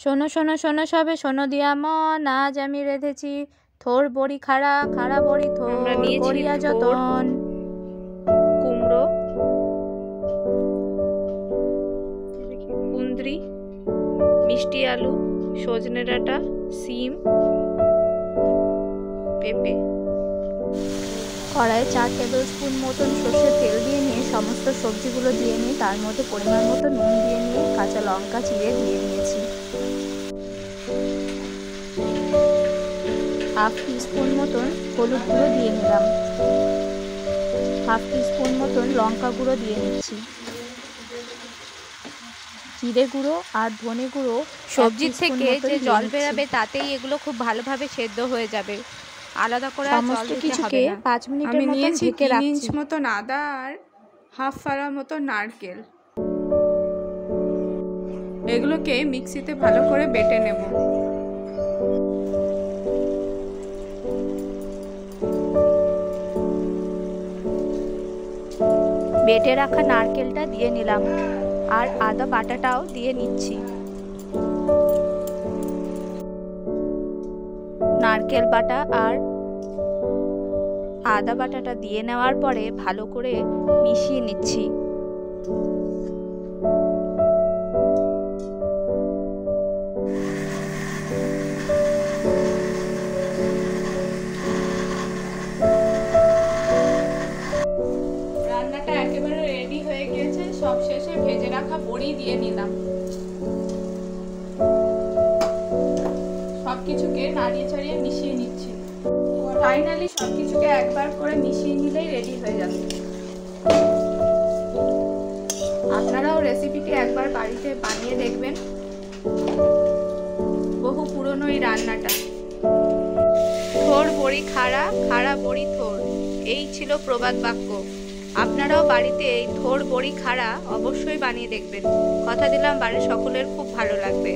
শোনো শোনো শোনো সবে শোনো দিয়া মন, আজ আমি রেঁধেছি থোর বড়ি খাড়া, খাড়া বড়ি থোর করিয়া যতন। কুমড়ো, কুন্দ্রি, মিষ্টি আলু, সজনে ডাঁটা, সিম, পেঁপে। কড়াইয়ে 4 টেবিল স্পুন মতন সর্ষের তেল দিয়ে নিয়ে সমস্ত সবজিগুলো দিয়ে নিয়ে তার মধ্যে পরিমাণ মতো নুন দিয়ে নিয়ে কাঁচা লঙ্কা চিড়ে দিয়ে নিয়েছি। হাফ টিস্পুন মতন হলুদ গুঁড়ো দিয়ে নিলাম, হাফ টিস্পুন মতন লঙ্কা গুঁড়ো দিয়ে নিচ্ছি। জিরে গুঁড়ো আর ধনে গুঁড়ো, সবজির থেকে যে জল বেরাবে তাতেই এগুলো খুব ভালোভাবে সেদ্ধ হয়ে যাবে, আলাদা করে সমস্ত কিছুকে 5 মিনিটের মতন ঢেকে রাখছি। 3 ইঞ্চ মতন আদা আর হাফ ফাড়া মতো নারকেল, এগুলোকে মিক্সিতে ভালো করে বেটে নেব। বেটে রাখা নারকেলটা দিয়ে নিলাম আর আদা বাটাটাও দিয়ে নিচ্ছি। নারকেল বাটা আর আদা বাটাটা দিয়ে নেওয়ার পরে ভালো করে মিশিয়ে নিচ্ছি। রান্নাটা একেবারে রেডি হয়ে গিয়েছে, সব শেষে ভেজে রাখা বড়ি দিয়ে নিলাম। সবকিছুকে নাড়িয়ে চাড়িয়ে মিশিয়ে নিচ্ছি। ফাইনালি সবকিছুকে একবার করে মিশিয়ে নিলেই রেডি হয়ে যাবে। আপনারাও রেসিপিটি একবার বাড়িতে বানিয়ে দেখবেন। বহু পুরনো এই রান্নাটা। থোর বড়ি খাড়া, খাড়া বড়ি থোর, এই ছিল প্রবাদ বাক্য। আপনারাও বাড়িতে এই থোর বড়ি খাড়া অবশ্যই বানিয়ে দেখবেন। কথা দিলাম বাড়ির সকলের খুব ভালো লাগবে।